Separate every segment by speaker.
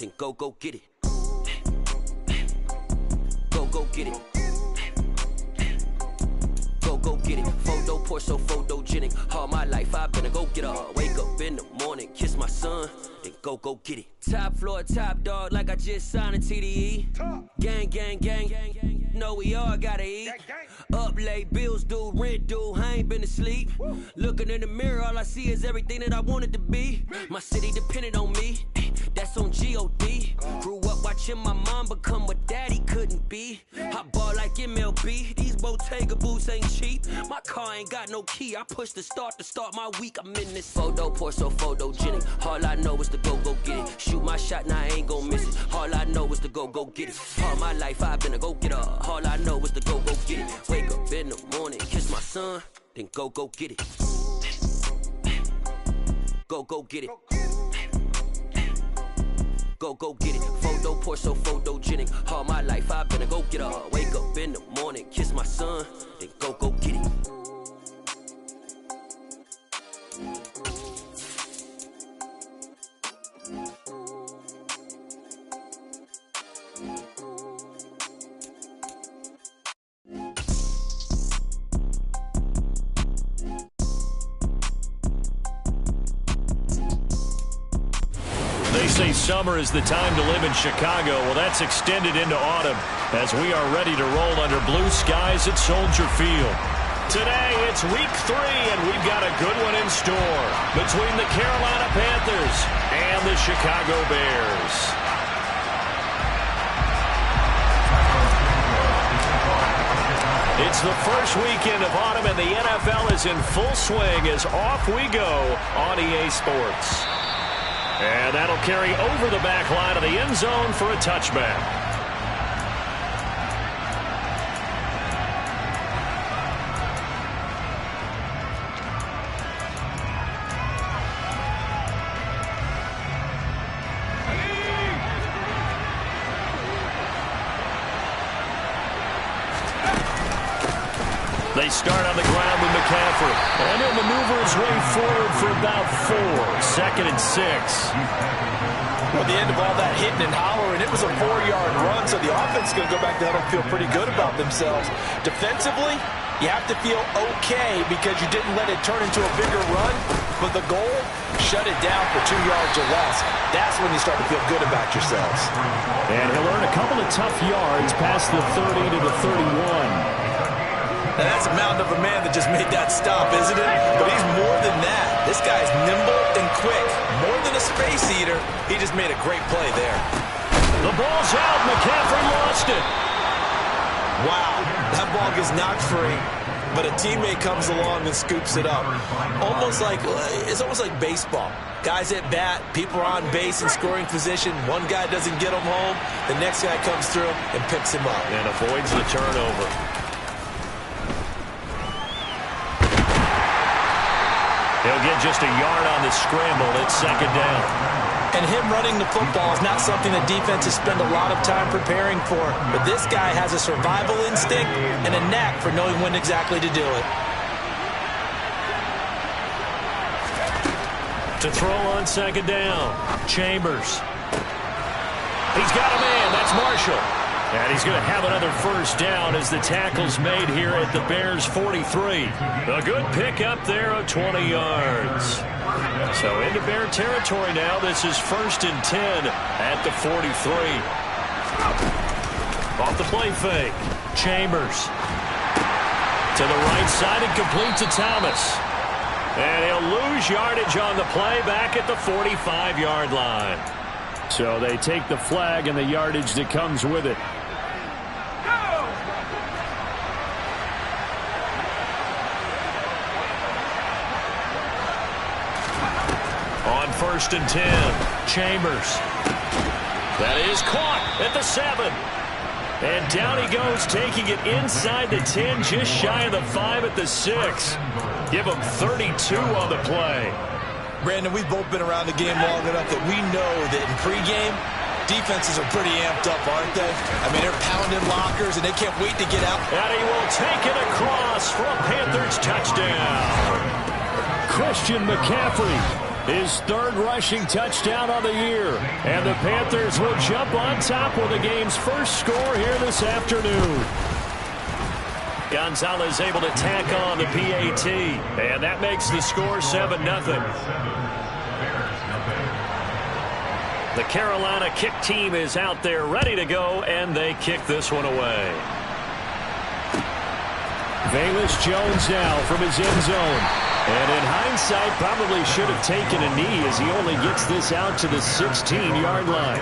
Speaker 1: then go get it. Go get it. Go get it. Photo poor, so photogenic. All my life I've been a go-getter. Wake up in the morning, kiss my son, then go get it. Top floor, top dog, like I just signed a TDE. Gang, gang, gang. No, we all gotta eat. Up late, bills due, rent due, I ain't been asleep. Looking in the mirror, all I see is everything that I wanted to be. My city depended on me, that's on G.O.D. Grew up watching my mom become what daddy couldn't be. I ball like MLB, these Bottega boots ain't cheap. My car ain't got no key, I push the start to start my week. I'm in this photo poor, so photogenic. All I know is to go get it. Shoot my shot, now I ain't gon' miss it. All I know is to go get it. All my life I've been a go-getter. All I know is to go get it. Wake up in the morning, kiss my son, then go get it. Go get it. Go get it. Photo poor, so photogenic. All my life I've been a go-getter. Wake up in the morning, kiss my son, then go get it.
Speaker 2: They say summer is the time to live in Chicago. Well, that's extended into autumn as we are ready to roll under blue skies at Soldier Field. Today, it's week 3, and we've got a good one in store between the Carolina Panthers and the Chicago Bears. It's the first weekend of autumn, and the NFL is in full swing as off we go on EA Sports. And that'll carry over the back line of the end zone for a touchback. They start on the ground with McCaffrey. And he'll maneuver his way forward for about 4. 2nd and 6.
Speaker 3: Well, the end of all that hitting and hollering, it was a 4-yard run, so the offense is going to go back to huddle and feel pretty good about themselves. Defensively, you have to feel okay because you didn't let it turn into a bigger run, but the goal, shut it down for 2 yards or less. That's when you start to feel good about yourselves.
Speaker 2: And he'll earn a couple of tough yards past the 30 to the 31.
Speaker 3: Now that's a mountain of a man that just made that stop, isn't it? But he's more than that. This guy's nimble and quick. More than a space eater, he just made a great play there.
Speaker 2: The ball's out. McCaffrey lost it.
Speaker 3: Wow, that ball gets knocked free, but a teammate comes along and scoops it up. It's almost like baseball. Guys at bat, people are on base in scoring position. One guy doesn't get him home. The next guy comes through and picks him up.
Speaker 2: And avoids the turnover. He'll get just a yard on the scramble. It's 2nd down.
Speaker 3: And him running the football is not something that defenses spend a lot of time preparing for. But this guy has a survival instinct and a knack for knowing when exactly to do it.
Speaker 2: To throw on 2nd down, Chambers. He's got a man. That's Marshall. And he's going to have another first down as the tackle's made here at the Bears' 43. A good pickup there of 20 yards. So into Bear territory now. This is 1st and 10 at the 43. Off the play fake. Chambers. To the right side and complete to Thomas. And he'll lose yardage on the play back at the 45-yard line. So they take the flag and the yardage that comes with it. On 1st and 10, Chambers. That is caught at the 7. And down he goes, taking it inside the 10, just shy of the 5 at the 6. Give him 32 on the play.
Speaker 3: Brandon, we've both been around the game long enough that we know that in pregame, defenses are pretty amped up, aren't they? I mean, they're pounding lockers, and they can't wait to get out.
Speaker 2: And he will take it across for a Panthers touchdown. Christian McCaffrey His third rushing touchdown on the year. And the Panthers will jump on top with the game's first score here this afternoon. Gonzalez able to tack on the PAT. And that makes the score 7-0. The Carolina kick team is out there ready to go, and they kick this one away. Velus Jones now from his end zone. And in hindsight, probably should have taken a knee as he only gets this out to the 16-yard line.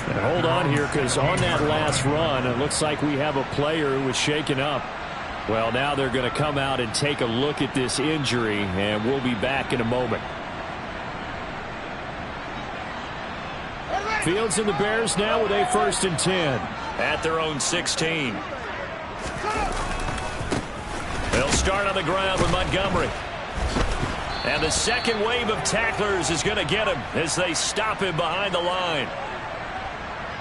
Speaker 2: And hold on here, because on that last run, it looks like we have a player who was shaken up. Well, now they're going to come out and take a look at this injury, and we'll be back in a moment. Fields and the Bears now with a 1st and 10 at their own 16. They'll start on the ground with Montgomery. And the second wave of tacklers is going to get him as they stop him behind the line.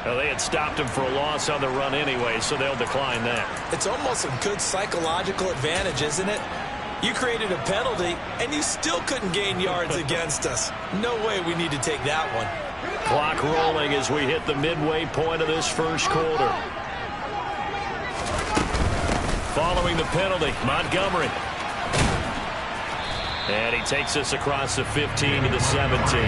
Speaker 2: Well, they had stopped him for a loss on the run anyway, so they'll decline that.
Speaker 3: It's almost a good psychological advantage, isn't it? You created a penalty, and you still couldn't gain yards against us. No way we need to take that one.
Speaker 2: Clock rolling as we hit the midway point of this first quarter. Following the penalty, Montgomery. And he takes us across the 15 to the 17.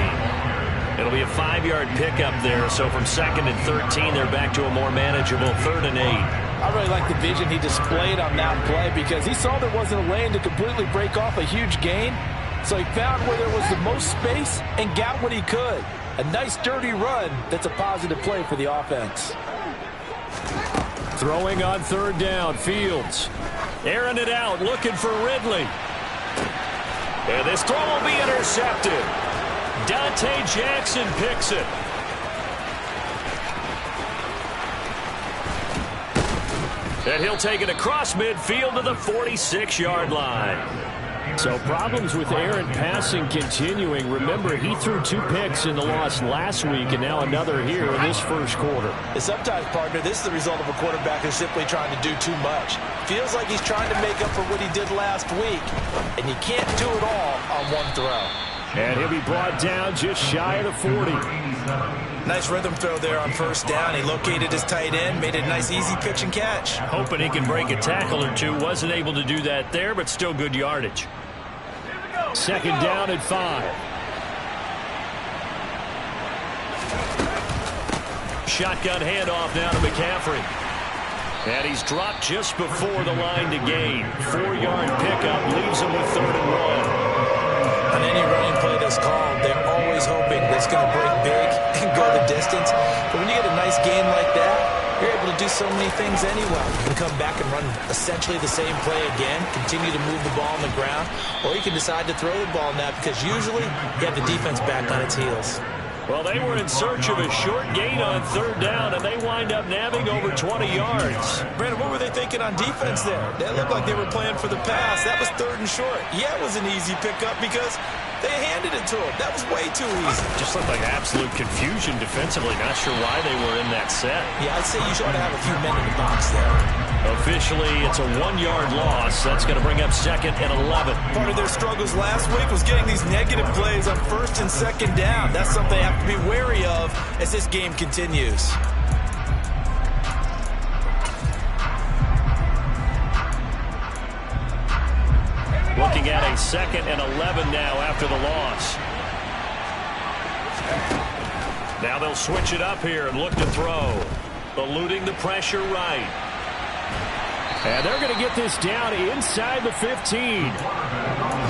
Speaker 2: It'll be a 5-yard pickup there, so from 2nd and 13, they're back to a more manageable 3rd and 8.
Speaker 3: I really like the vision he displayed on that play because he saw there wasn't a lane to completely break off a huge gain. So he found where there was the most space and got what he could. A nice dirty run that's a positive play for the offense.
Speaker 2: Throwing on 3rd down, Fields. Airing it out, looking for Ridley. And this throw will be intercepted. Dante Jackson picks it. And he'll take it across midfield to the 46-yard line. So problems with Aaron passing continuing. Remember, he threw 2 picks in the loss last week and now another here in this first quarter.
Speaker 3: Sometimes, partner, this is the result of a quarterback who's simply trying to do too much. Feels like he's trying to make up for what he did last week, and you can't do it all on one throw.
Speaker 2: And he'll be brought down just shy of the 40.
Speaker 3: Nice rhythm throw there on 1st down. He located his tight end, made it a nice easy pitch and catch.
Speaker 2: Hoping he can break a tackle or two. Wasn't able to do that there, but still good yardage. 2nd down at 5. Shotgun handoff now to McCaffrey. And he's dropped just before the line to gain. 4-yard pickup leaves him with 3rd and 1.
Speaker 3: On any running play that's called, they're always hoping that it's going to break big and go the distance. But when you get a nice gain like that, you're able to do so many things anyway. You can come back and run essentially the same play again, continue to move the ball on the ground, or you can decide to throw the ball now because usually you have the defense back on its heels.
Speaker 2: Well, they were in search of a short gain on 3rd down, and they wind up nabbing over 20 yards.
Speaker 3: Brandon, what were they thinking on defense there? That looked like they were playing for the pass. That was 3rd and short. Yeah, it was an easy pickup because they handed it to him. That was way too easy.
Speaker 2: Just looked like absolute confusion defensively. Not sure why they were in that set.
Speaker 3: Yeah, I'd say you should have a few men in the box there.
Speaker 2: Officially, it's a 1-yard loss. That's going to bring up 2nd and 11.
Speaker 3: Part of their struggles last week was getting these negative plays on 1st and 2nd down. That's something they have to be wary of as this game continues.
Speaker 2: Looking at a 2nd and 11 now after the loss. Now they'll switch it up here and look to throw. Eluding the pressure right. And they're going to get this down inside the 15.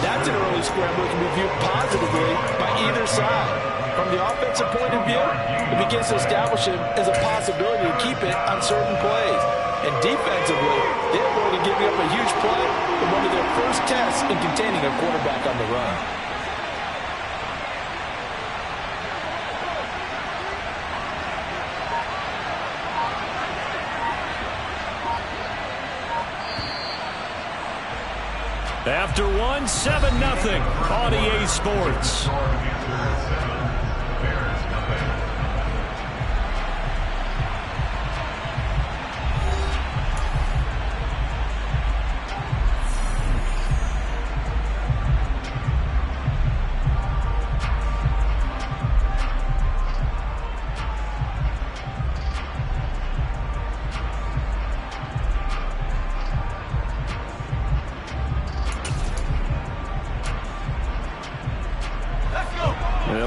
Speaker 3: That's an early scramble that can be viewed positively by either side. From the offensive point of view, it begins to establish it as a possibility to keep it on certain plays. And defensively, they're going to give up a huge play in one of their first tests in containing a quarterback on the run.
Speaker 2: After one, 7-0 on EA Sports.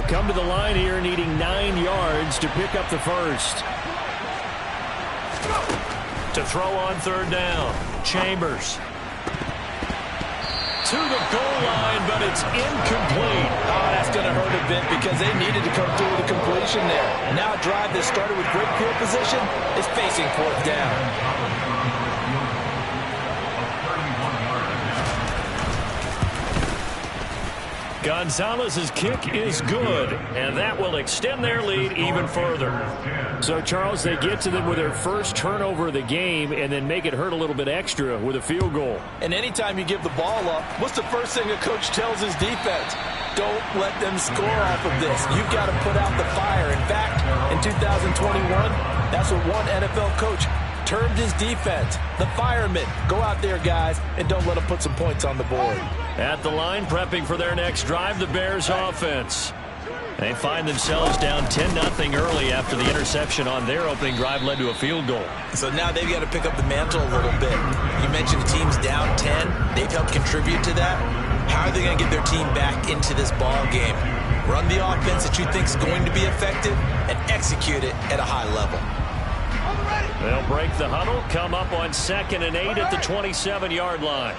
Speaker 2: They'll come to the line here needing 9 yards to pick up the first. To throw on third down, Chambers. To the goal line, but it's incomplete.
Speaker 3: Oh, that's going to hurt a bit because they needed to come through with a completion there. Now a drive that started with great field position is facing fourth down.
Speaker 2: Gonzalez's kick is good, and that will extend their lead even further. So, Charles, they get to them with their first turnover of the game and then make it hurt a little bit extra with a field goal.
Speaker 3: And anytime you give the ball up, what's the first thing a coach tells his defense? Don't let them score off of this. You've got to put out the fire. In fact, in 2021, that's what one NFL coach termed his defense. The firemen. Go out there, guys, and don't let them put some points on the board.
Speaker 2: At the line, prepping for their next drive, the Bears offense. They find themselves down 10-0 early after the interception on their opening drive led to a field goal.
Speaker 3: So now they've got to pick up the mantle a little bit. You mentioned the team's down 10. They've helped contribute to that. How are they going to get their team back into this ball game? Run the offense that you think is going to be effective and execute it at a high level.
Speaker 2: They'll break the huddle, come up on 2nd and 8 at the 27-yard line.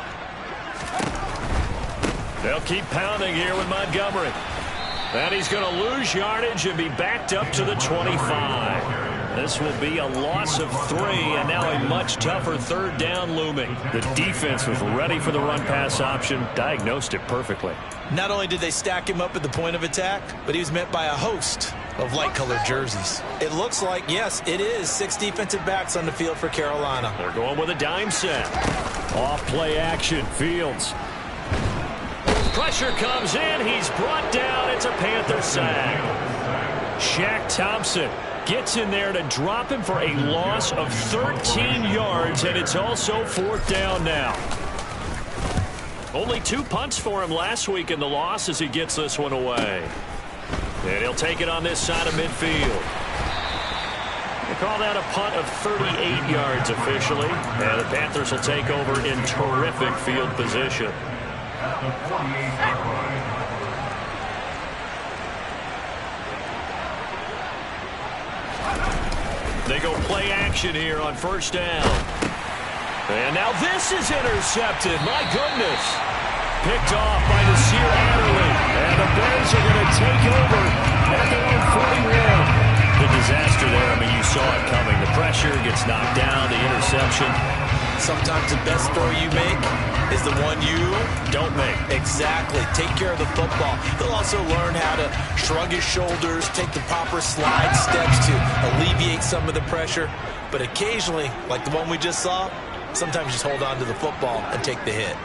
Speaker 2: They'll keep pounding here with Montgomery. And he's going to lose yardage and be backed up to the 25. This will be a loss of 3, and now a much tougher third down looming. The defense was ready for the run-pass option, diagnosed it perfectly.
Speaker 3: Not only did they stack him up at the point of attack, but he was met by a host of light-colored jerseys. It looks like, yes, it is 6 defensive backs on the field for Carolina.
Speaker 2: They're going with a dime set. Off-play action, Fields. Pressure comes in. He's brought down. It's a Panther sack. Shaq Thompson gets in there to drop him for a loss of 13 yards, and it's also 4th down now. Only 2 punts for him last week in the loss as he gets this one away. And he'll take it on this side of midfield. They call that a punt of 38 yards officially. And the Panthers will take over in terrific field position. They go play action here on 1st down. And now this is intercepted. My goodness. Picked off by Nasir Adderley. And the Bears are going to take over at their own 41. The disaster there, I mean, you saw it coming. The pressure gets knocked down, the interception.
Speaker 3: Sometimes the best throw you make is the one you
Speaker 2: don't make.
Speaker 3: Exactly. Take care of the football. He'll also learn how to shrug his shoulders, take the proper slide steps to alleviate some of the pressure. But occasionally, like the one we just saw, sometimes just hold on to the football and take the hit.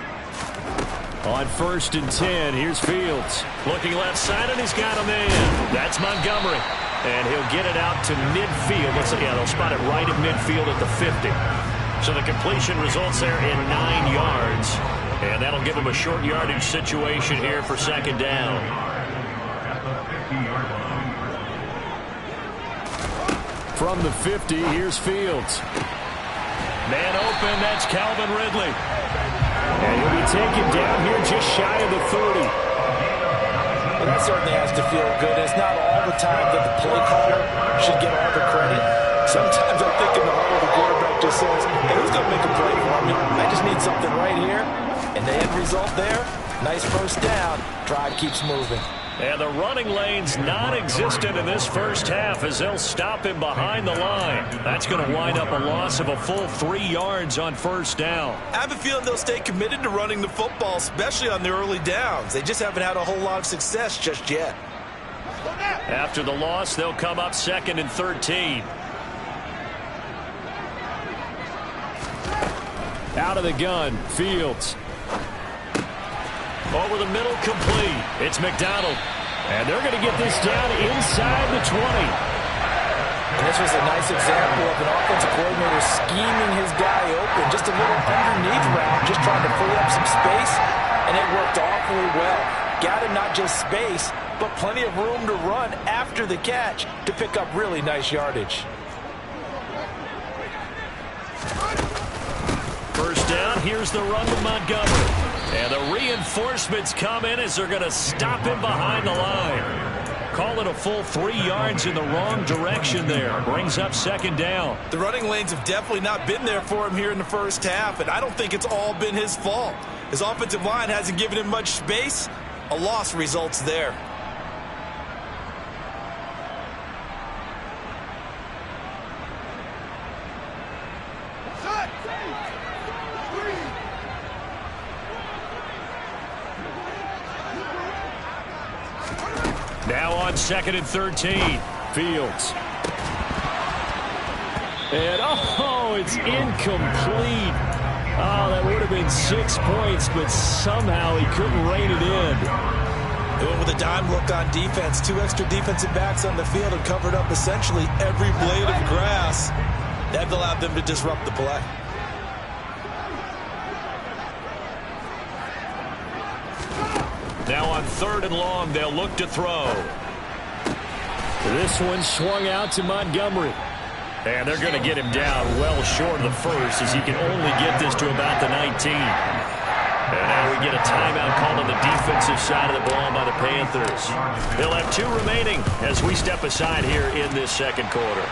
Speaker 2: On 1st and 10, here's Fields. Looking left side, and he's got a man. That's Montgomery. And he'll get it out to midfield. Let's see, yeah, they'll spot it right at midfield at the 50. So the completion results there in 9 yards. And that'll give him a short yardage situation here for 2nd down. From the 50, here's Fields. Man open, that's Calvin Ridley. And he'll be taken down here just shy of the 30.
Speaker 3: Well, that certainly has to feel good. It's not all the time that the play caller should get all the credit. Sometimes I think in the huddle, the quarterback just says, hey, who's going to make a play for me? I just need something right here. And the end result there, nice 1st down. Drive keeps moving.
Speaker 2: And the running lane's non-existent in this first half as they'll stop him behind the line. That's going to wind up a loss of a full 3 yards on 1st down.
Speaker 3: I have a feeling they'll stay committed to running the football, especially on the early downs. They just haven't had a whole lot of success just yet.
Speaker 2: After the loss, they'll come up 2nd and 13. Out of the gun, Fields. Over the middle, complete. It's McDonald. And they're going to get this down inside the 20.
Speaker 3: And this was a nice example of an offensive coordinator scheming his guy open. Just a little underneath route, just trying to free up some space. And it worked awfully well. Got him not just space, but plenty of room to run after the catch to pick up really nice yardage.
Speaker 2: 1st down, here's the run with Montgomery. And the reinforcements come in as they're going to stop him behind the line. call it a full 3 yards in the wrong direction there. Brings up second down.
Speaker 3: The running lanes have definitely not been there for him here in the first half, and I don't think it's all been his fault. His offensive line hasn't given him much space. A loss results there.
Speaker 2: Now on 2nd and 13. Fields. And, it's incomplete. Oh, that would have been 6 points, but somehow he couldn't rein it in.
Speaker 3: They went with a dime look on defense. 2 extra defensive backs on the field and covered up essentially every blade of grass. That allowed them to disrupt the play.
Speaker 2: Now on 3rd and long, they'll look to throw. This one swung out to Montgomery. And they're going to get him down well short of the first, as he can only get this to about the 19. And now we get a timeout called on the defensive side of the ball by the Panthers. They'll have 2 remaining as we step aside here in this second quarter.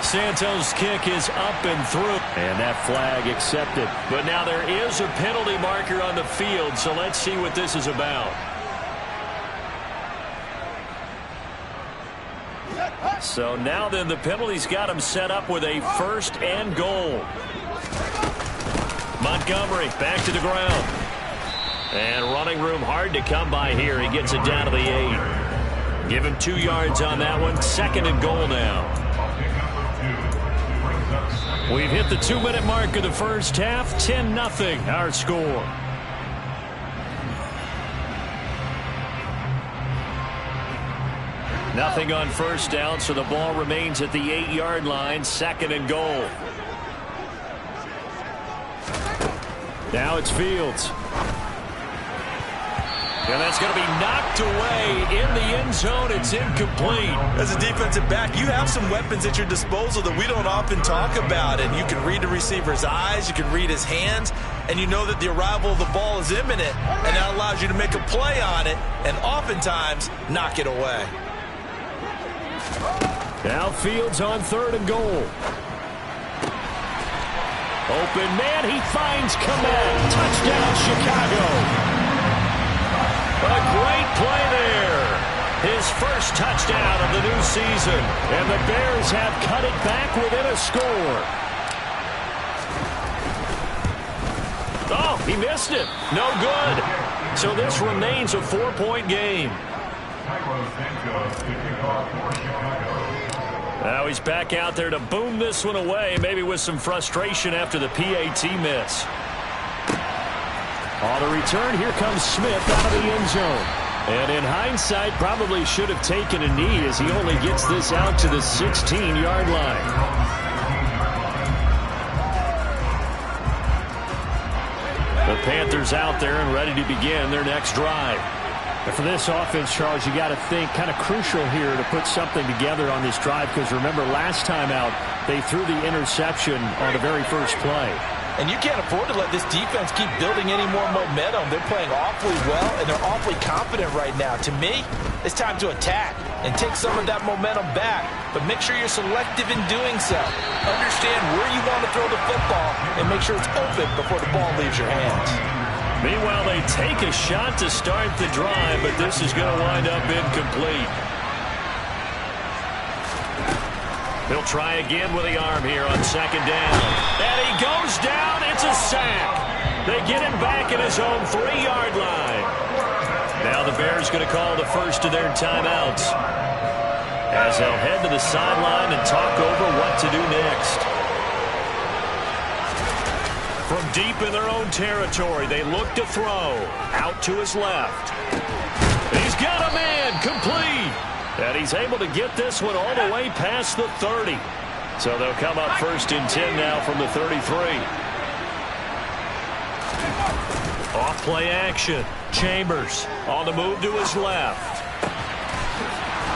Speaker 2: Santos' kick is up and through. And that flag accepted. But now there is a penalty marker on the field, so let's see what this is about. So now then, the penalty's got him set up with a 1st and goal. Montgomery back to the ground. And running room hard to come by here. He gets it down to the 8. Give him 2 yards on that one. 2nd and goal now. We've hit the 2-minute mark of the first half. 10-0 our score. Nothing on first down, so the ball remains at the 8-yard line. 2nd and goal. Now it's Fields. And that's going to be knocked away in the end zone. It's incomplete.
Speaker 3: As a defensive back, you have some weapons at your disposal that we don't often talk about. And you can read the receiver's eyes, you can read his hands, and you know that the arrival of the ball is imminent. And that allows you to make a play on it and oftentimes knock it away.
Speaker 2: Now Fields on 3rd and goal. Open man, he finds Kmet. Touchdown, Chicago. A great play there. His first touchdown of the new season. And the Bears have cut it back within a score. Oh, he missed it. No good. So this remains a 4-point game. Now he's back out there to boom this one away, maybe with some frustration after the PAT miss. On the return, here comes Smith out of the end zone. And in hindsight, probably should have taken a knee as he only gets this out to the 16-yard line. The Panthers out there and ready to begin their next drive.
Speaker 4: And for this offense, Charles, you got to think kind of crucial here to put something together on this drive, because remember last time out they threw the interception on the very first play.
Speaker 3: And you can't afford to let this defense keep building any more momentum. They're playing awfully well, and they're awfully confident right now. To me, it's time to attack and take some of that momentum back. But make sure you're selective in doing so. Understand where you want to throw the football and make sure it's open before the ball leaves your hands.
Speaker 2: Meanwhile, they take a shot to start the drive, but this is going to wind up incomplete. He'll try again with the arm here on 2nd down. And he goes down. It's a sack. They get him back at his own 3-yard line. Now the Bears going to call the first of their timeouts, as they'll head to the sideline and talk over what to do next. From deep in their own territory, they look to throw. Out to his left. He's got a man, complete. And he's able to get this one all the way past the 30. So they'll come up 1st and 10 now from the 33. Off play action. Chambers on the move to his left.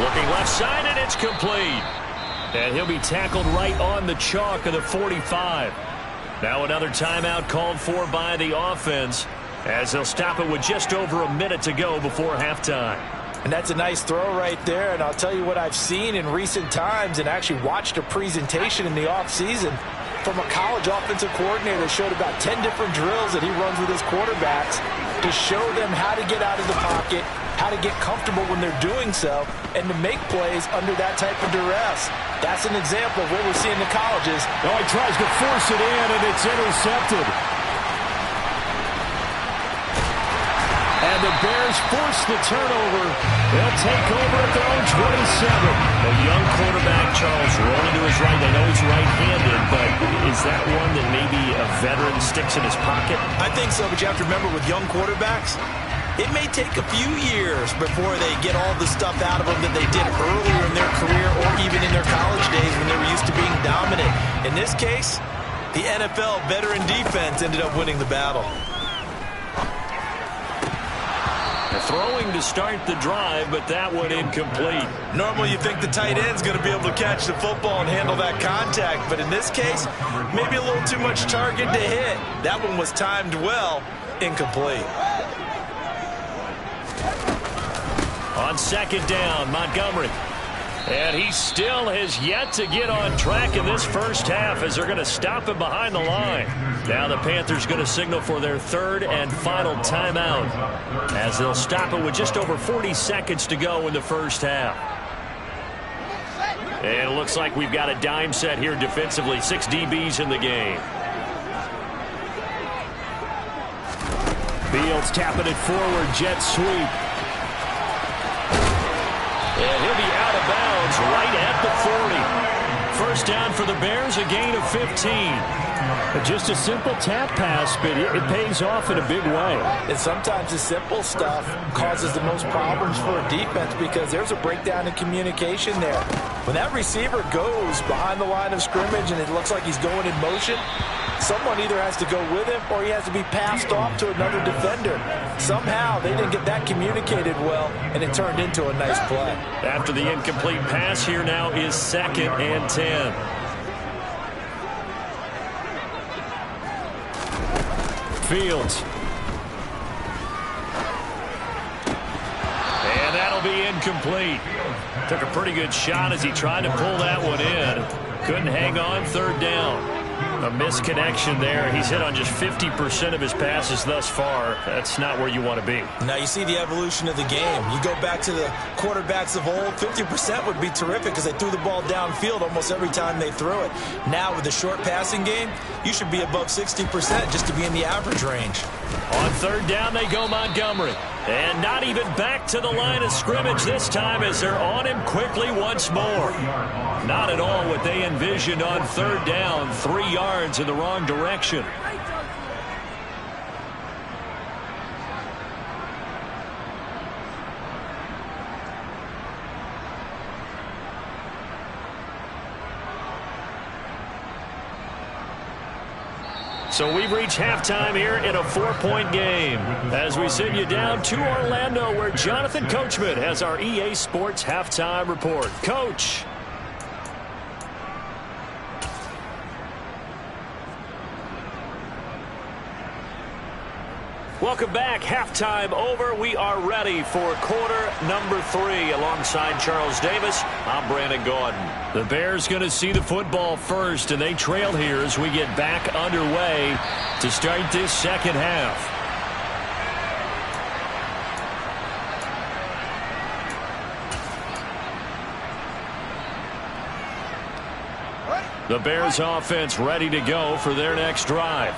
Speaker 2: Looking left side, and it's complete. And he'll be tackled right on the chalk of the 45. Now another timeout called for by the offense, as they'll stop it with just over a minute to go before halftime.
Speaker 3: And that's a nice throw right there. And I'll tell you what I've seen in recent times and actually watched a presentation in the offseason from a college offensive coordinator that showed about 10 different drills that he runs with his quarterbacks to show them how to get out of the pocket, how to get comfortable when they're doing so, and to make plays under that type of duress. That's an example of what we're seeing in the colleges.
Speaker 4: Oh, he tries to force it in, and it's intercepted. And the Bears force the turnover. They'll take over at their own 27.
Speaker 2: A young quarterback, Charles, rolling to his right. They know he's right-handed, but is that one that maybe a veteran sticks in his pocket?
Speaker 3: I think so, but you have to remember with young quarterbacks, it may take a few years before they get all the stuff out of them that they did earlier in their career or even in their college days when they were used to being dominant. In this case, the NFL veteran defense ended up winning the battle.
Speaker 2: Throwing to start the drive, but that one incomplete.
Speaker 3: Normally you think the tight end's going to be able to catch the football and handle that contact, but in this case, maybe a little too much target to hit. That one was timed well, incomplete.
Speaker 2: On second down, Montgomery. And he still has yet to get on track in this first half as they're going to stop him behind the line. Now the Panthers going to signal for their third and final timeout as they'll stop it with just over 40 seconds to go in the first half. And it looks like we've got a dime set here defensively. 6 DBs in the game.
Speaker 4: Fields tapping it forward, jet sweep.
Speaker 2: And he'll be out of bounds right at the 40. First down for the Bears, a gain of 15.
Speaker 4: Just a simple tap pass, but it pays off in a big way.
Speaker 3: And sometimes the simple stuff causes the most problems for a defense because there's a breakdown in communication there. When that receiver goes behind the line of scrimmage and it looks like he's going in motion, someone either has to go with him or he has to be passed off to another defender. Somehow they didn't get that communicated well, and it turned into a nice play.
Speaker 2: After the incomplete pass, here now is 2nd and 10.
Speaker 4: Fields.
Speaker 2: And that'll be incomplete. Took a pretty good shot as he tried to pull that one in. Couldn't hang on, third down. A misconnection there. He's hit on just 50% of his passes thus far. That's not where you want to be.
Speaker 3: Now you see the evolution of the game. You go back to the quarterbacks of old, 50% would be terrific because they threw the ball downfield almost every time they threw it. Now with the short passing game, you should be above 60% just to be in the average range.
Speaker 2: On third down, they go Montgomery. And not even back to the line of scrimmage this time as they're on him quickly once more. Not at all what they envisioned on third down. 3 yards in the wrong direction. So we've reached halftime here in a 4-point game as we send you down to Orlando where Jonathan Coachman has our EA Sports halftime report. Coach. Welcome back. Halftime over. We are ready for quarter number 3. Alongside Charles Davis, I'm Brandon Gordon. The Bears going to see the football first, and they trail here as we get back underway to start this second half. The Bears offense ready to go for their next drive.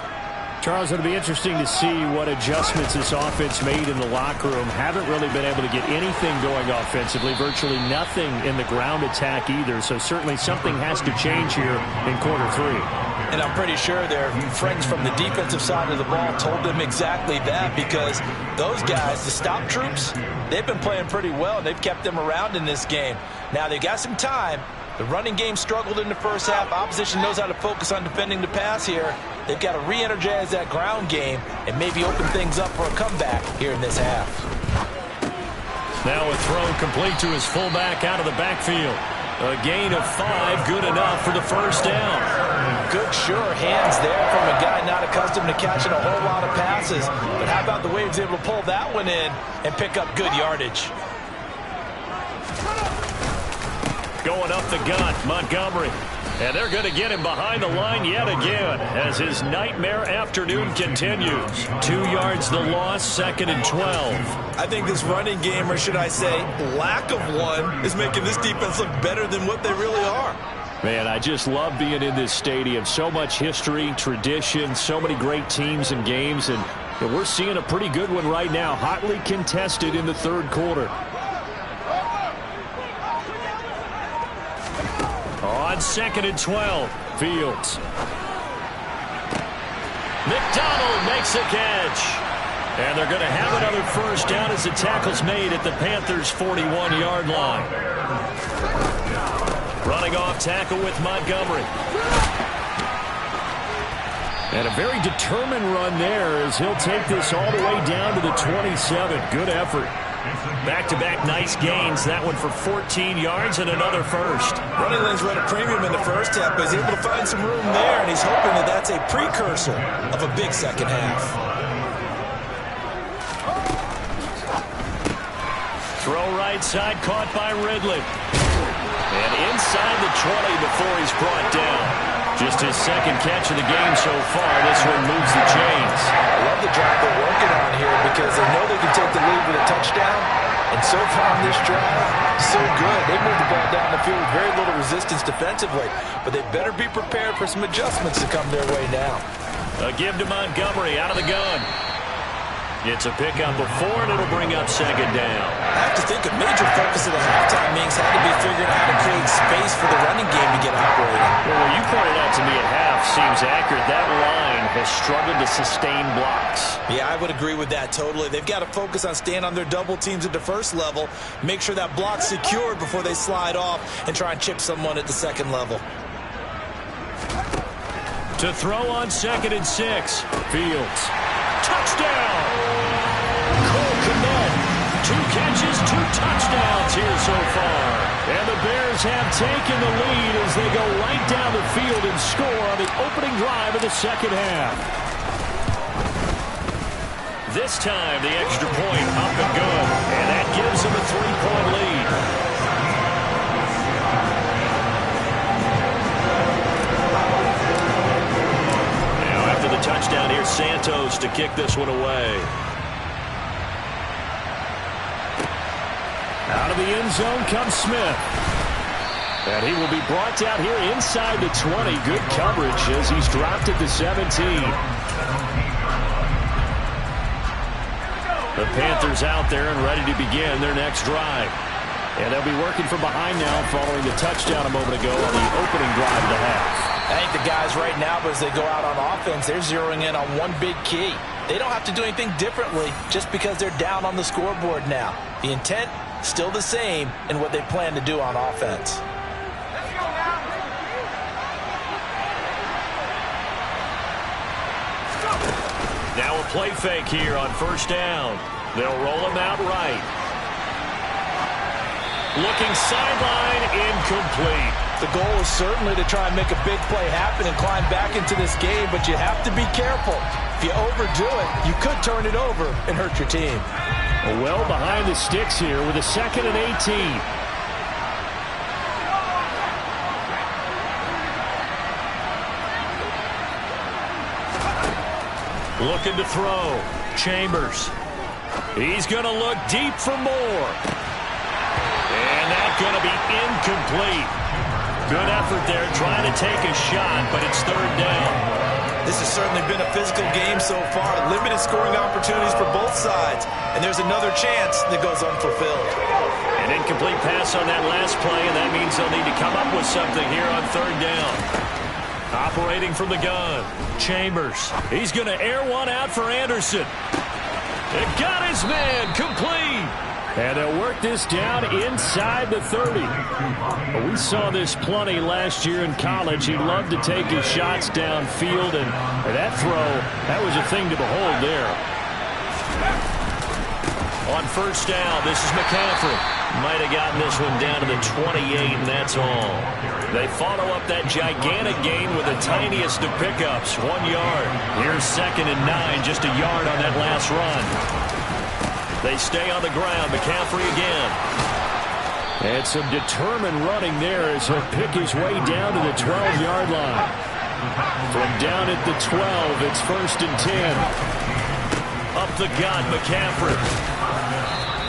Speaker 4: Charles, it'll be interesting to see what adjustments this offense made in the locker room. Haven't really been able to get anything going offensively, virtually nothing in the ground attack either. So certainly something has to change here in quarter 3.
Speaker 3: And I'm pretty sure their friends from the defensive side of the ball told them exactly that because those guys, the stop troops, they've been playing pretty well and they've kept them around in this game. Now they've got some time. The running game struggled in the first half. Opposition knows how to focus on defending the pass here. They've got to re-energize that ground game and maybe open things up for a comeback here in this half.
Speaker 2: Now a throw complete to his fullback out of the backfield. A gain of 5, good enough for the first down.
Speaker 3: Good, sure hands there from a guy not accustomed to catching a whole lot of passes. But how about the way he was able to pull that one in and pick up good yardage?
Speaker 4: Going up the gut, Montgomery. And they're going to get him behind the line yet again as his nightmare afternoon continues. 2 yards the loss, 2nd and 12.
Speaker 3: I think this running game, or should I say lack of one, is making this defense look better than what they really are.
Speaker 4: Man, I just love being in this stadium. So much history, tradition, so many great teams and games, and we're seeing a pretty good one right now, hotly contested in the 3rd quarter. On 2nd and 12, Fields. McDonald makes a catch. And they're going to have another first down as the tackle's made at the Panthers' 41-yard line. Running off tackle with Montgomery. And a very determined run there as he'll take this all the way down to the 27. Good effort. Back-to-back nice gains. That one for 14 yards and another first.
Speaker 3: Running lanes run a premium in the first half, but he's able to find some room there, and he's hoping that that's a precursor of a big second half.
Speaker 4: Throw right side, caught by Ridley. And inside the 20 before he's brought down. Just his 2nd catch of the game so far. This one moves the chains.
Speaker 3: I love the drive they're working on here because they know they can take the lead with a touchdown. And so far on this drive, so good. They moved the ball down the field with very little resistance defensively. But they better be prepared for some adjustments to come their way now.
Speaker 4: A give to Montgomery out of the gun. It's a pickup of 4, and it'll bring up 2nd down.
Speaker 3: I have to think a major focus of the halftime meetings had to be figuring out how to create space for the running game to get operating.
Speaker 4: Well, what you pointed out to me at half seems accurate. That line has struggled to sustain blocks.
Speaker 3: Yeah, I would agree with that totally. They've got to focus on staying on their double teams at the first level, make sure that block's secured before they slide off and try and chip someone at the 2nd level.
Speaker 4: To throw on 2nd and 6, Fields. Touchdown! Cole Kmet, 2 catches, 2 touchdowns here so far. And the Bears have taken the lead as they go right down the field and score on the opening drive of the 2nd half. This time, the extra point up and good, and that gives them a 3-point lead. The touchdown here, Santos to kick this one away. Out of the end zone comes Smith. And he will be brought down here inside the 20. Good coverage as he's dropped at the 17. The Panthers out there and ready to begin their next drive. And they'll be working from behind now following the touchdown a moment ago on the opening drive of the half.
Speaker 3: I think the guys right now, as they go out on offense, they're zeroing in on one big key. They don't have to do anything differently just because they're down on the scoreboard now. The intent, still the same in what they plan to do on offense.
Speaker 4: Now a play fake here on first down. They'll roll him out right. Looking sideline, incomplete.
Speaker 3: The goal is certainly to try and make a big play happen and climb back into this game, but you have to be careful. If you overdo it, you could turn it over and hurt your team.
Speaker 4: Well behind the sticks here with a 2nd and 18. Looking to throw. Chambers. He's going to look deep for more. And that's going to be incomplete. Good effort there trying to take a shot, but it's 3rd down.
Speaker 3: This has certainly been a physical game so far. Limited scoring opportunities for both sides. And there's another chance that goes unfulfilled.
Speaker 4: An incomplete pass on that last play, and that means they'll need to come up with something here on 3rd down. Operating from the gun. Chambers. He's going to air one out for Anderson. It got his man complete. And they'll work this down inside the 30. We saw this plenty last year in college. He loved to take his shots downfield, and that throw, that was a thing to behold there. On first down, this is McCaffrey. Might have gotten this one down to the 28, and that's all. They follow up that gigantic gain with the tiniest of pickups, 1 yard. Here's 2nd and 9, just a yard on that last run. They stay on the ground. McCaffrey again. And some determined running there as he'll pick his way down to the 12-yard line. From down at the 12, it's 1st and 10.
Speaker 2: Up the gut, McCaffrey.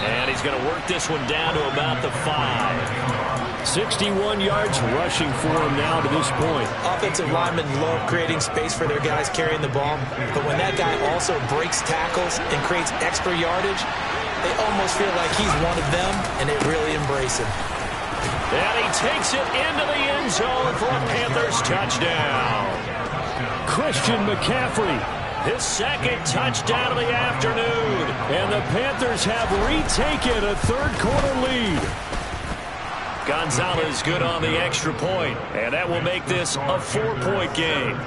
Speaker 2: And he's going to work this one down to about the 5.
Speaker 4: 61 yards rushing for him now to this point.
Speaker 3: Offensive linemen love creating space for their guys carrying the ball, but when that guy also breaks tackles and creates extra yardage, they almost feel like he's one of them, and they really embrace him.
Speaker 2: And he takes it into the end zone for a Panthers touchdown.
Speaker 4: Christian McCaffrey,
Speaker 2: his 2nd touchdown of the afternoon.
Speaker 4: And the Panthers have retaken a third-quarter lead.
Speaker 2: Gonzalez good on the extra point, and that will make this a 4-point game.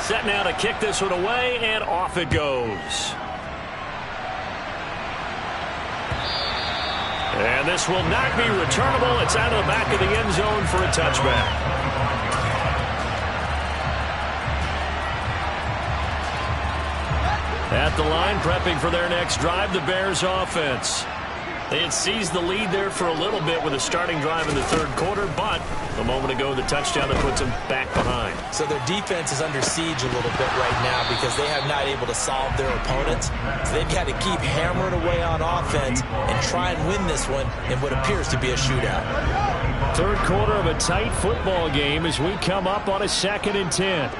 Speaker 2: Set now to kick this one away, and off it goes. And this will not be returnable. It's out of the back of the end zone for a touchback. At the line, prepping for their next drive, the Bears offense. They had seized the lead there for a little bit with a starting drive in the 3rd quarter, but a moment ago, the touchdown that puts them back behind.
Speaker 3: So their defense is under siege a little bit right now because they have not able to solve their opponents. So they've got to keep hammering away on offense and try and win this one in what appears to be a shootout.
Speaker 4: 3rd quarter of a tight football game as we come up on a 2nd and 10.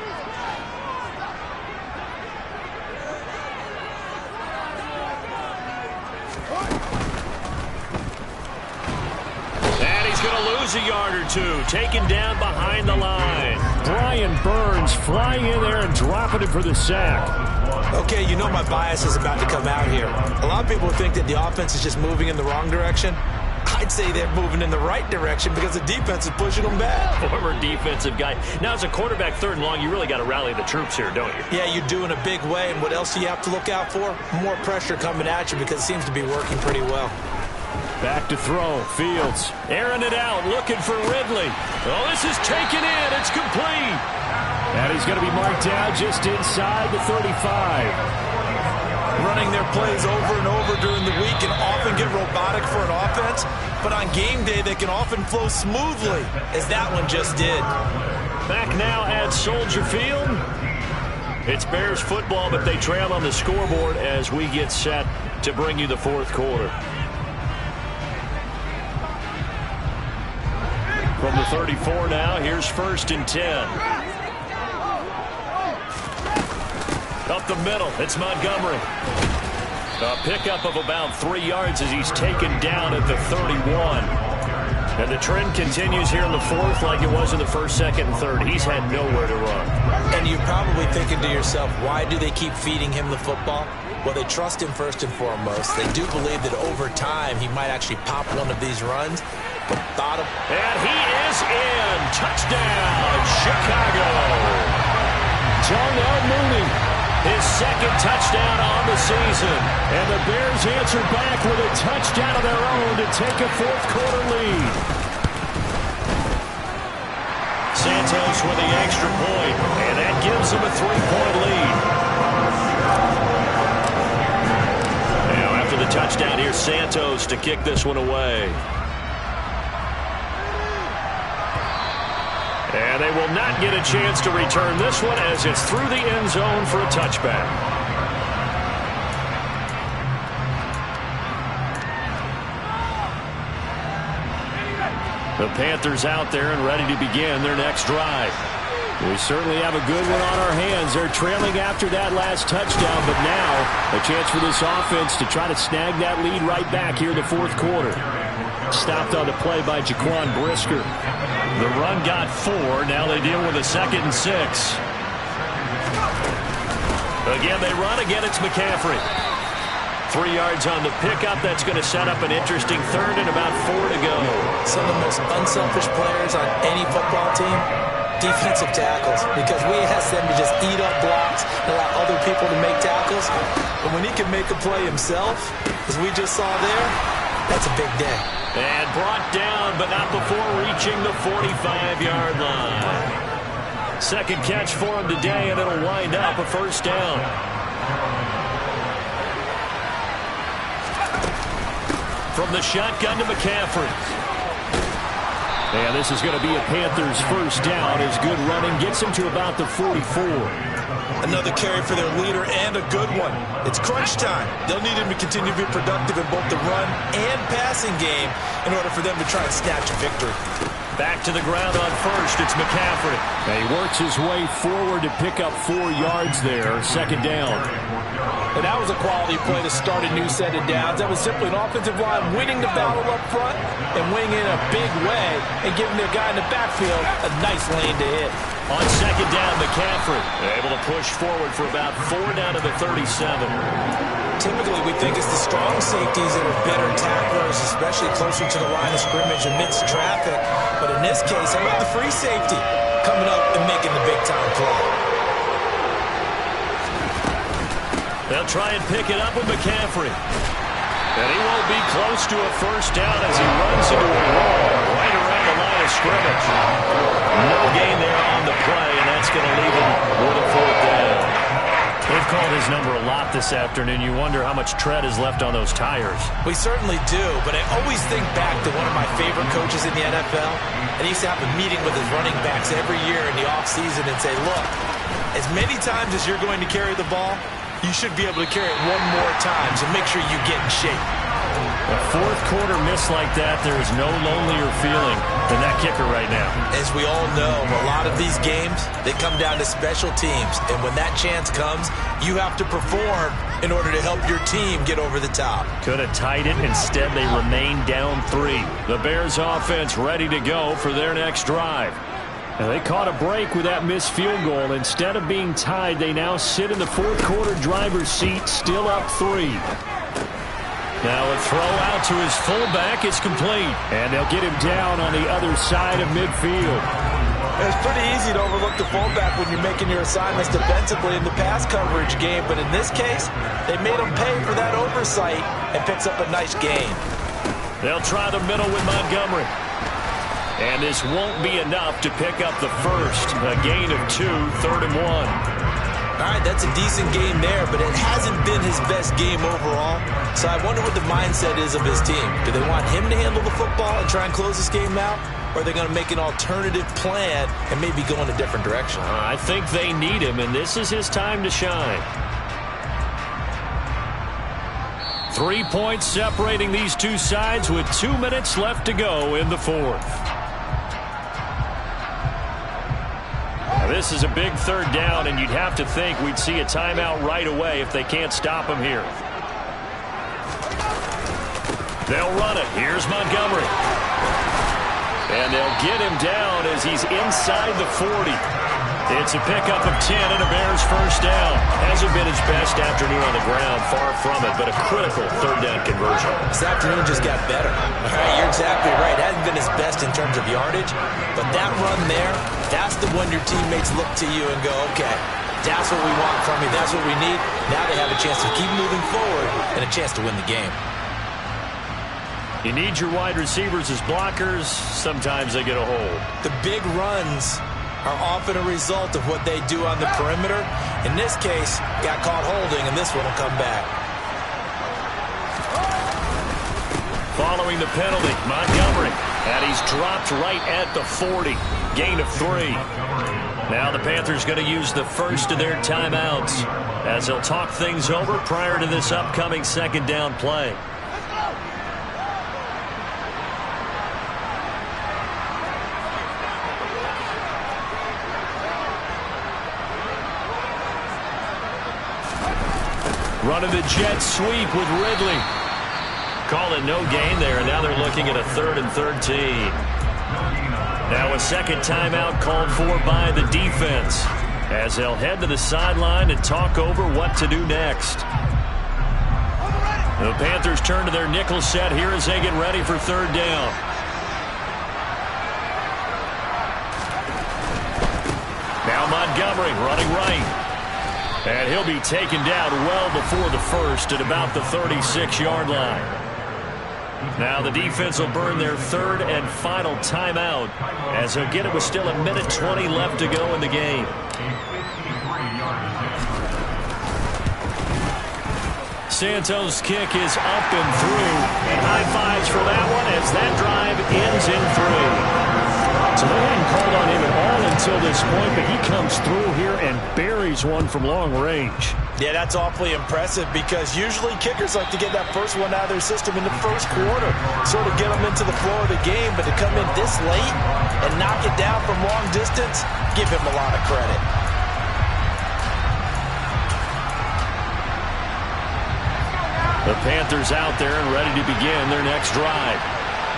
Speaker 2: A yard or two, taken down behind the line.
Speaker 4: Brian Burns flying in there and dropping it for the sack.
Speaker 3: Okay, you know my bias is about to come out here. A lot of people think that the offense is just moving in the wrong direction. I'd say they're moving in the right direction because the defense is pushing them back.
Speaker 2: Former defensive guy. Now, as a quarterback 3rd and long, you really got to rally the troops here, don't you?
Speaker 3: Yeah, you do in a big way. And what else do you have to look out for? More pressure coming at you because it seems to be working pretty well.
Speaker 4: Back to throw. Fields
Speaker 2: airing it out, looking for Ridley. Oh, this is taken in. It's complete.
Speaker 4: And he's going to be marked down just inside the 35.
Speaker 3: Running their plays over and over during the week can often get robotic for an offense, but on game day they can often flow smoothly, as that one just did.
Speaker 2: Back now at Soldier Field. It's Bears football, but they trail on the scoreboard as we get set to bring you the 4th quarter. From the 34 now, here's 1st and 10. Up the middle, it's Montgomery. A pickup of about 3 yards as he's taken down at the 31. And the trend continues here in the 4th like it was in the 1st, 2nd, and 3rd. He's had nowhere to run.
Speaker 3: And you're probably thinking to yourself, why do they keep feeding him the football? Well, they trust him first and foremost. They do believe that over time he might actually pop one of these runs. But bottom.
Speaker 2: And he is in. Touchdown, Chicago.
Speaker 4: Darnell Mooney,
Speaker 2: his 2nd touchdown on the season.
Speaker 4: And the Bears answer back with a touchdown of their own to take a 4th quarter lead.
Speaker 2: Santos with the extra point, and that gives him a 3-point lead. Now after the touchdown, here's Santos to kick this one away. And they will not get a chance to return this one as it's through the end zone for a touchback. The Panthers out there and ready to begin their next drive.
Speaker 4: We certainly have a good one on our hands. They're trailing after that last touchdown, but now a chance for this offense to try to snag that lead right back here in the 4th quarter. Stopped on the play by Jaquan Brisker.
Speaker 2: The run got 4. Now they deal with a 2nd and 6. Again, they run. Again, it's McCaffrey. 3 yards on the pickup. That's going to set up an interesting 3rd and about 4 to go.
Speaker 3: Some of the most unselfish players on any football team, defensive tackles, because we ask them to just eat up blocks and allow other people to make tackles. But when he can make a play himself, as we just saw there, that's a big day.
Speaker 2: And brought down, but not before reaching the 45-yard line. Second catch for him today, and it'll wind up a first down. From the shotgun to McCaffrey. And this is going to be a Panthers first down as good running gets him to about the 44.
Speaker 3: Another carry for their leader and a good one. It's crunch time. They'll need him to continue to be productive in both the run and passing game in order for them to try and snatch a victory.
Speaker 2: Back to the ground on first. It's McCaffrey.
Speaker 4: And he works his way forward to pick up 4 yards there. Second down.
Speaker 3: And that was a quality play to start a new set of downs. That was simply an offensive line winning the battle up front and winning in a big way and giving their guy in the backfield a nice lane to hit.
Speaker 2: On second down, McCaffrey able to push forward for about 4 down to the 37.
Speaker 3: Typically, we think it's the strong safeties that are better tacklers, especially closer to the line of scrimmage amidst traffic. But in this case, how about the free safety coming up and making the big-time play?
Speaker 2: They'll try and pick it up with McCaffrey. And he won't be close to a first down as he runs into a wall right around the line of scrimmage. No gain there on the play, and that's going to leave him with a 4th down. They've called his number a lot this afternoon. You wonder how much tread is left on those tires.
Speaker 3: We certainly do, but I always think back to one of my favorite coaches in the NFL. And he used to have a meeting with his running backs every year in the offseason and say, look, as many times as you're going to carry the ball, you should be able to carry it one more time, so make sure you get in shape.
Speaker 2: A fourth quarter miss like that, there is no lonelier feeling than that kicker right now.
Speaker 3: As we all know, a lot of these games, they come down to special teams. And when that chance comes, you have to perform in order to help your team get over the top.
Speaker 2: Could have tied it. Instead, they remain down 3. The Bears offense ready to go for their next drive. And they caught a break with that missed field goal. Instead of being tied, they now sit in the fourth quarter driver's seat, still up 3. Now a throw out to his fullback is complete. And they'll get him down on the other side of midfield.
Speaker 3: It's pretty easy to overlook the fullback when you're making your assignments defensively in the pass coverage game. But in this case, they made him pay for that oversight and picks up a nice gain.
Speaker 2: They'll try the middle with Montgomery. And this won't be enough to pick up the first. A gain of 2, 3rd and 1.
Speaker 3: All right, that's a decent game there, but it hasn't been his best game overall. So I wonder what the mindset is of his team. Do they want him to handle the football and try and close this game out? Or are they going to make an alternative plan and maybe go in a different direction?
Speaker 2: I think they need him, and this is his time to shine. 3 points separating these two sides with 2 minutes left to go in the fourth. Now, this is a big 3rd down, and you'd have to think we'd see a timeout right away if they can't stop him here. They'll run it. Here's Montgomery. And they'll get him down as he's inside the 40. It's a pickup of 10 and a Bears first down. Hasn't been his best afternoon on the ground, far from it, but a critical 3rd down conversion.
Speaker 3: This afternoon just got better. All right, you're exactly right. It hasn't been his best in terms of yardage, but that run there, that's the one your teammates look to you and go, okay, that's what we want from you. That's what we need. Now they have a chance to keep moving forward and a chance to win the game.
Speaker 2: You need your wide receivers as blockers. Sometimes they get a hold.
Speaker 3: The big runs are often a result of what they do on the perimeter. In this case, got caught holding, and this one will come back.
Speaker 2: Following the penalty, Montgomery. And he's dropped right at the 40. Gain of 3. Now the Panthers going to use the first of their timeouts as they'll talk things over prior to this upcoming 2nd down play. Running the jet sweep with Ridley. Call it no gain there, and now they're looking at a 3rd and 13. Now a second timeout called for by the defense as they'll head to the sideline and talk over what to do next. The Panthers turn to their nickel set here as they get ready for 3rd down. Now Montgomery running right. And he'll be taken down well before the first at about the 36-yard line. Now the defense will burn their third and final timeout as they'll get it with still 1:20 left to go in the game. Santos' kick is up and through, and high fives for that one as that drive ends in 3. So they hadn't called on him at all until this point, but he comes through here and buries one from long range.
Speaker 3: Yeah, that's awfully impressive because usually kickers like to get that first one out of their system in the first quarter, sort of get them into the flow of the game, but to come in this late and knock it down from long distance, give him a lot of credit.
Speaker 2: The Panthers out there and ready to begin their next drive.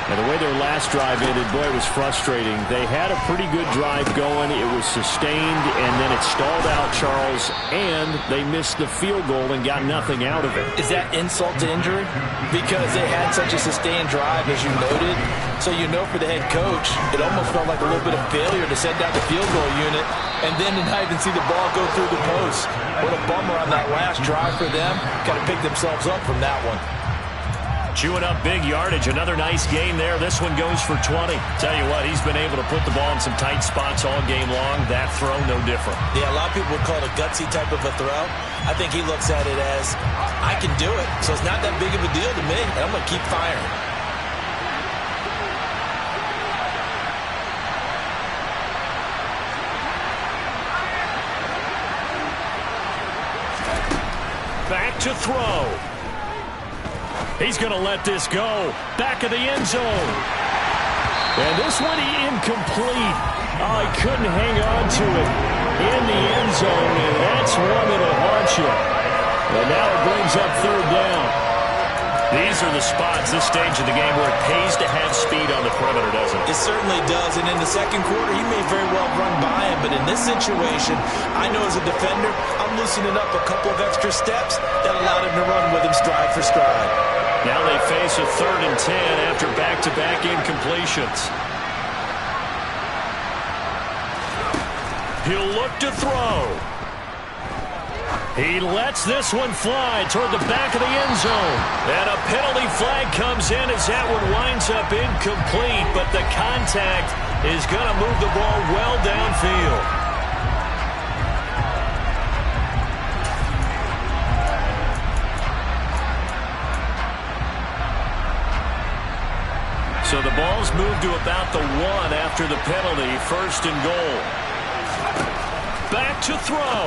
Speaker 2: Now, the way their last drive ended, boy, it was frustrating. They had a pretty good drive going. It was sustained, and then it stalled out, Charles, and they missed the field goal and got nothing out of it.
Speaker 3: Is that insult to injury? Because they had such a sustained drive, as you noted. So you know for the head coach, it almost felt like a little bit of failure to send down the field goal unit and then to not even see the ball go through the post. What a bummer on that last drive for them. Got to pick themselves up from that one.
Speaker 2: Chewing up big yardage. Another nice gain there. This one goes for 20. Tell you what, he's been able to put the ball in some tight spots all game long. That throw, no different.
Speaker 3: Yeah, a lot of people would call it a gutsy type of a throw. I think he looks at it as, I can do it, so it's not that big of a deal to me, and I'm going to keep firing.
Speaker 2: Back to throw. He's going to let this go. Back of the end zone. And this one incomplete. Oh, he couldn't hang on to it in the end zone, and that's one that'll haunt you. And now it brings up third down. These are the spots, this stage of the game, where it pays to have speed on the perimeter, doesn't it?
Speaker 3: It certainly does, and in the second quarter, he may very well run by him, but in this situation, I know as a defender, I'm loosening up a couple of extra steps that allowed him to run with him stride for stride.
Speaker 2: Now they face a 3rd and 10 after back-to-back incompletions. He'll look to throw. He lets this one fly toward the back of the end zone. And a penalty flag comes in as that one winds up incomplete, but the contact is going to move the ball well downfield. So the ball's moved to about the 1 after the penalty. 1st and goal. Back to throw.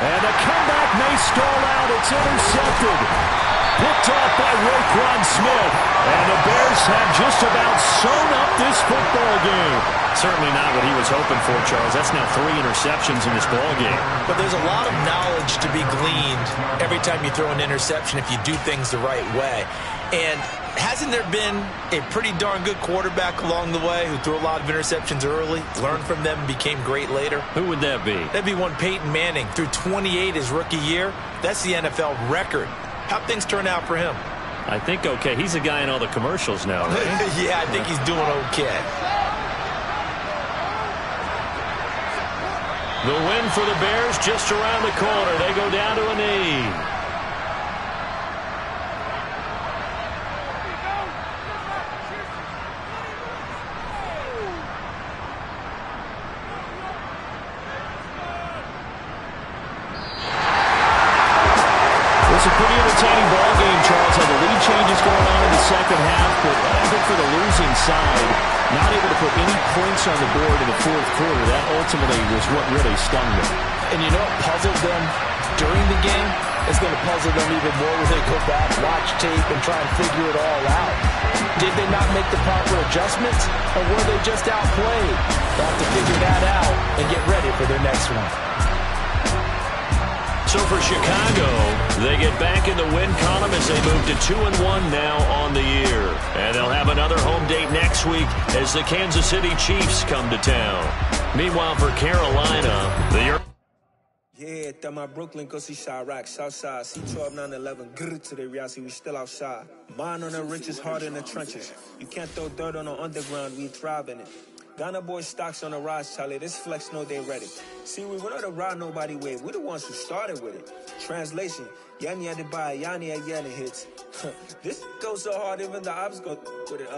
Speaker 2: And the comeback may stall out. It's intercepted. Picked off by Roquan Smith. And the Bears have just about sewn up this football game. Certainly not what he was hoping for, Charles. That's now 3 interceptions in this ball game.
Speaker 3: But there's a lot of knowledge to be gleaned every time you throw an interception if you do things the right way. And hasn't there been a pretty darn good quarterback along the way who threw a lot of interceptions early, learned from them, and became great later?
Speaker 2: Who would that be?
Speaker 3: That'd be one Peyton Manning. Threw 28 his rookie year. That's the NFL record. How'd things turn out for him?
Speaker 2: I think okay. He's a guy in all the commercials now, right?
Speaker 3: Yeah, I think he's doing okay.
Speaker 2: The win for the Bears just around the corner. They go down to a knee. It's a pretty entertaining ball game, Charles. Had the lead changes going on in the second half, but I think for the losing side, not able to put any points on the board in the 4th quarter, that ultimately was what really stung them.
Speaker 3: And you know what puzzled them during the game? It's going to puzzle them even more when they go back, watch tape, and try and figure it all out. Did they not make the proper adjustments, or were they just outplayed? They'll have to figure that out and get ready for their next one.
Speaker 2: So for Chicago, they get back in the win column as they move to 2-1 now on the year. And they'll have another home date next week as the Kansas City Chiefs come to town. Meanwhile, for Carolina,
Speaker 5: Yeah, that my Brooklyn, go see Chirac, Southside, C12, 911, grrr to the reality, we still outside. Mine on the riches, hard in the trenches. You can't throw dirt on the underground, we thrive in it. Ghana boy stocks on the rise, Charlie. This flex know they ready. See, we know the ride nobody with. We the ones who started with it. Translation, Yani had to buy, Yani had Yanni hits. This goes so hard, even the ops go with it.